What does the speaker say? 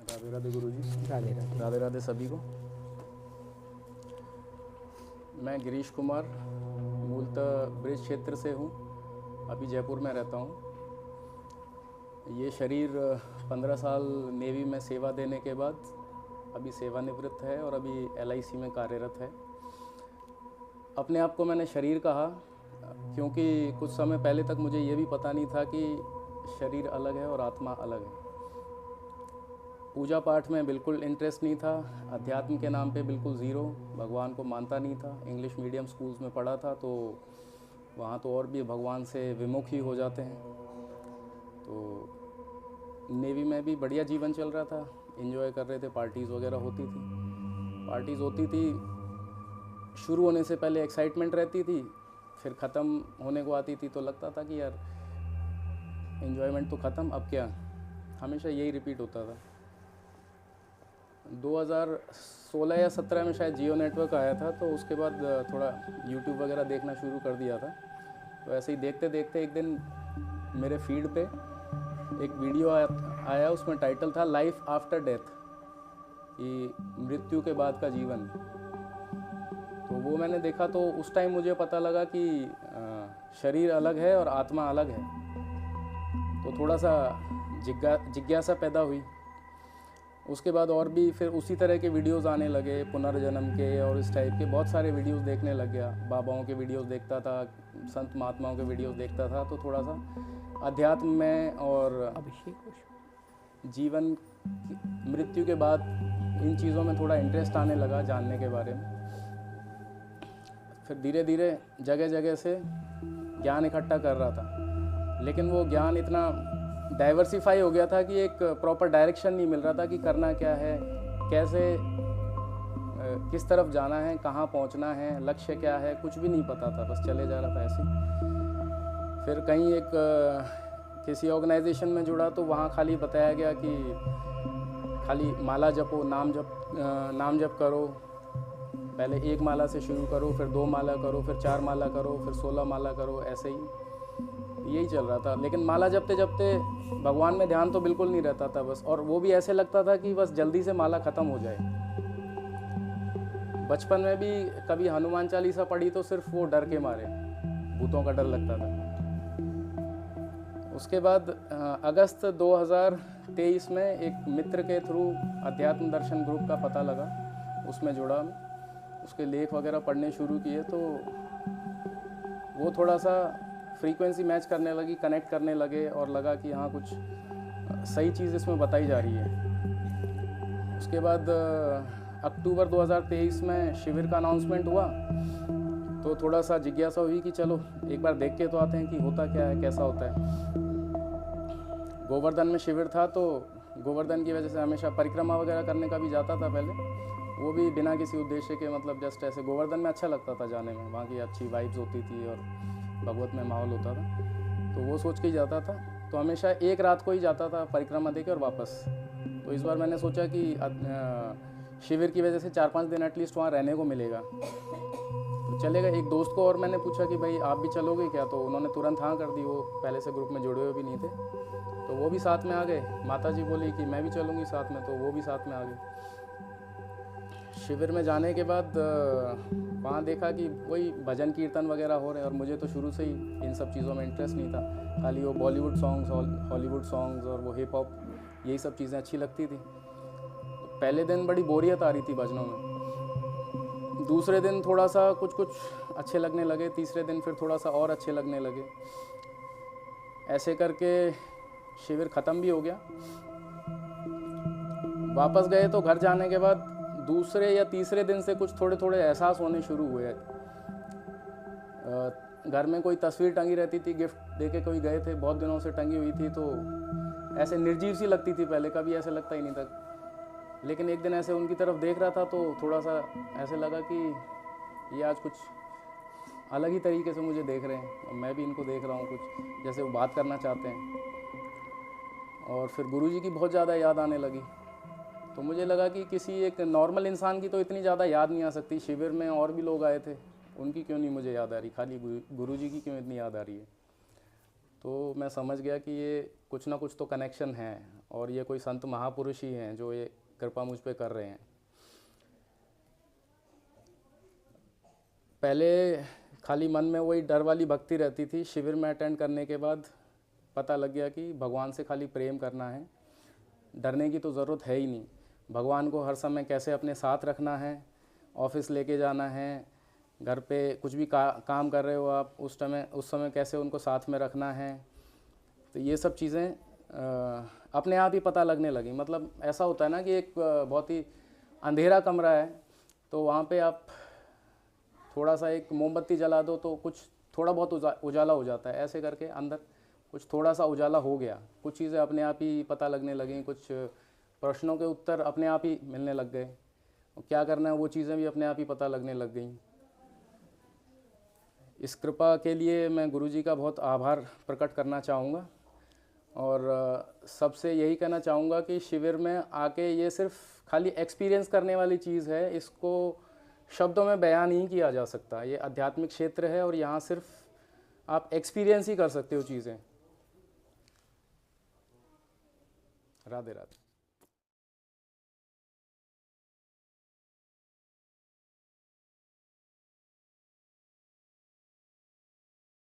राधे राधे गुरुजी। राधे राधे। राधे राधे सभी को। मैं गिरीश कुमार मूलतः ब्रिज क्षेत्र से हूँ, अभी जयपुर में रहता हूँ। ये शरीर 15 साल नेवी में सेवा देने के बाद अभी सेवानिवृत्त है और अभी LIC में कार्यरत है। अपने आप को मैंने शरीर कहा क्योंकि कुछ समय पहले तक मुझे ये भी पता नहीं था कि शरीर अलग है और आत्मा अलग है। पूजा पाठ में बिल्कुल इंटरेस्ट नहीं था, अध्यात्म के नाम पे बिल्कुल ज़ीरो, भगवान को मानता नहीं था। इंग्लिश मीडियम स्कूल्स में पढ़ा था तो वहाँ तो और भी भगवान से विमुख ही हो जाते हैं। तो नेवी में भी बढ़िया जीवन चल रहा था, एंजॉय कर रहे थे, पार्टीज़ वगैरह होती थी। शुरू होने से पहले एक्साइटमेंट रहती थी, फिर ख़त्म होने को आती थी तो लगता था कि यार एंजॉयमेंट तो ख़त्म, अब क्या। हमेशा यही रिपीट होता था। 2016 या 17 में शायद जियो नेटवर्क आया था, तो उसके बाद थोड़ा यूट्यूब वगैरह देखना शुरू कर दिया था। तो ऐसे ही देखते देखते एक दिन मेरे फीड पे एक वीडियो आया, उसमें टाइटल था लाइफ आफ्टर डेथ, कि मृत्यु के बाद का जीवन। तो वो मैंने देखा तो उस टाइम मुझे पता लगा कि शरीर अलग है और आत्मा अलग है। तो थोड़ा सा जिज्ञासा पैदा हुई। उसके बाद और भी फिर उसी तरह के वीडियोस आने लगे, पुनर्जन्म के और इस टाइप के बहुत सारे वीडियोस देखने लग गया। बाबाओं के वीडियोस देखता था, संत महात्माओं के वीडियोस देखता था, तो थोड़ा सा अध्यात्म में और जीवन, मृत्यु के बाद इन चीज़ों में थोड़ा इंटरेस्ट आने लगा, जानने के बारे में। फिर धीरे धीरे जगह जगह से ज्ञान इकट्ठा कर रहा था, लेकिन वो ज्ञान इतना डाइवर्सिफाई हो गया था कि एक प्रॉपर डायरेक्शन नहीं मिल रहा था कि करना क्या है, कैसे किस तरफ जाना है, कहाँ पहुँचना है, लक्ष्य क्या है, कुछ भी नहीं पता था, बस चले जा रहा था ऐसे। फिर कहीं एक किसी ऑर्गेनाइजेशन में जुड़ा तो वहाँ खाली बताया गया कि खाली माला जपो, नाम जप करो। पहले 1 माला से शुरू करो, फिर 2 माला करो, फिर 4 माला करो, फिर 16 माला करो, ऐसे ही यही चल रहा था। लेकिन माला जपते जपते भगवान में ध्यान तो बिल्कुल नहीं रहता था बस, और वो भी ऐसे लगता था कि बस जल्दी से माला ख़त्म हो जाए। बचपन में भी कभी हनुमान चालीसा पढ़ी तो सिर्फ वो डर के मारे, भूतों का डर लगता था। उसके बाद अगस्त 2023 में एक मित्र के थ्रू अध्यात्म दर्शन ग्रुप का पता लगा, उसमें जुड़ा मैं, उसके लेख वगैरह पढ़ने शुरू किए तो वो थोड़ा सा फ्रीक्वेंसी मैच करने लगी, कनेक्ट करने लगे, और लगा कि हाँ कुछ सही चीज़ इसमें बताई जा रही है। उसके बाद अक्टूबर 2023 में शिविर का अनाउंसमेंट हुआ, तो थोड़ा सा जिज्ञासा हुई कि चलो एक बार देख के तो आते हैं कि होता क्या है, कैसा होता है। गोवर्धन में शिविर था, तो गोवर्धन की वजह से हमेशा परिक्रमा वगैरह करने का भी जाता था पहले, वो भी बिना किसी उद्देश्य के, मतलब जस्ट ऐसे। गोवर्धन में अच्छा लगता था जाने में, वहाँ की अच्छी वाइब्स होती थी और भगवत में माहौल होता था, तो वो सोच के ही जाता था। तो हमेशा एक रात को ही जाता था परिक्रमा देके और वापस। तो इस बार मैंने सोचा कि शिविर की वजह से 4-5 दिन एटलीस्ट वहाँ रहने को मिलेगा, तो चलेगा। एक दोस्त को और मैंने पूछा कि भाई आप भी चलोगे क्या, तो उन्होंने तुरंत हाँ कर दी। वो पहले से ग्रुप में जुड़े हुए भी नहीं थे, तो वो भी साथ में आ गए। माता जी बोली कि मैं भी चलूँगी साथ में, तो वो भी साथ में आ गए। शिविर में जाने के बाद वहाँ देखा कि वही भजन कीर्तन वगैरह हो रहे हैं, और मुझे तो शुरू से ही इन सब चीज़ों में इंटरेस्ट नहीं था। खाली वो बॉलीवुड सॉन्ग्स, हॉलीवुड सॉन्ग्स और वो हिप हॉप, यही सब चीज़ें अच्छी लगती थी। तो पहले दिन बड़ी बोरियत आ रही थी भजनों में, दूसरे दिन थोड़ा सा कुछ कुछ अच्छे लगने लगे, तीसरे दिन फिर थोड़ा सा और अच्छे लगने लगे। ऐसे करके शिविर ख़त्म भी हो गया। वापस गए तो घर जाने के बाद दूसरे या तीसरे दिन से कुछ थोड़े थोड़े एहसास होने शुरू हुए। घर में कोई तस्वीर टंगी रहती थी, गिफ्ट देके कोई गए थे, बहुत दिनों से टंगी हुई थी, तो ऐसे निर्जीव सी लगती थी पहले, कभी ऐसे लगता ही नहीं था। लेकिन एक दिन ऐसे उनकी तरफ देख रहा था तो थोड़ा सा ऐसे लगा कि ये आज कुछ अलग ही तरीके से मुझे देख रहे हैं, और मैं भी इनको देख रहा हूँ, कुछ जैसे वो बात करना चाहते हैं। और फिर गुरुजी की बहुत ज़्यादा याद आने लगी। तो मुझे लगा कि किसी एक नॉर्मल इंसान की तो इतनी ज़्यादा याद नहीं आ सकती। शिविर में और भी लोग आए थे, उनकी क्यों नहीं मुझे याद आ रही, खाली गुरुजी की क्यों इतनी याद आ रही है। तो मैं समझ गया कि ये कुछ ना कुछ तो कनेक्शन है, और ये कोई संत महापुरुष ही हैं जो ये कृपा मुझ पे कर रहे हैं। पहले खाली मन में वही डर वाली भक्ति रहती थी। शिविर में अटेंड करने के बाद पता लग गया कि भगवान से खाली प्रेम करना है, डरने की तो ज़रूरत है ही नहीं। भगवान को हर समय कैसे अपने साथ रखना है, ऑफिस लेके जाना है, घर पे कुछ भी काम कर रहे हो आप उस समय कैसे उनको साथ में रखना है। तो ये सब चीज़ें अपने आप ही पता लगने लगी। मतलब ऐसा होता है ना कि एक बहुत ही अंधेरा कमरा है, तो वहाँ पे आप थोड़ा सा एक मोमबत्ती जला दो तो कुछ थोड़ा बहुत उजाला हो जाता है। ऐसे करके अंदर कुछ थोड़ा सा उजाला हो गया, कुछ चीज़ें अपने आप ही पता लगने लगीं, कुछ प्रश्नों के उत्तर अपने आप ही मिलने लग गए, क्या करना है वो चीज़ें भी अपने आप ही पता लगने लग गई। इस कृपा के लिए मैं गुरुजी का बहुत आभार प्रकट करना चाहूँगा और सबसे यही कहना चाहूँगा कि शिविर में आके ये सिर्फ खाली एक्सपीरियंस करने वाली चीज़ है, इसको शब्दों में बयान नहीं किया जा सकता। ये आध्यात्मिक क्षेत्र है और यहाँ सिर्फ आप एक्सपीरियंस ही कर सकते हो चीज़ें। राधे राधे।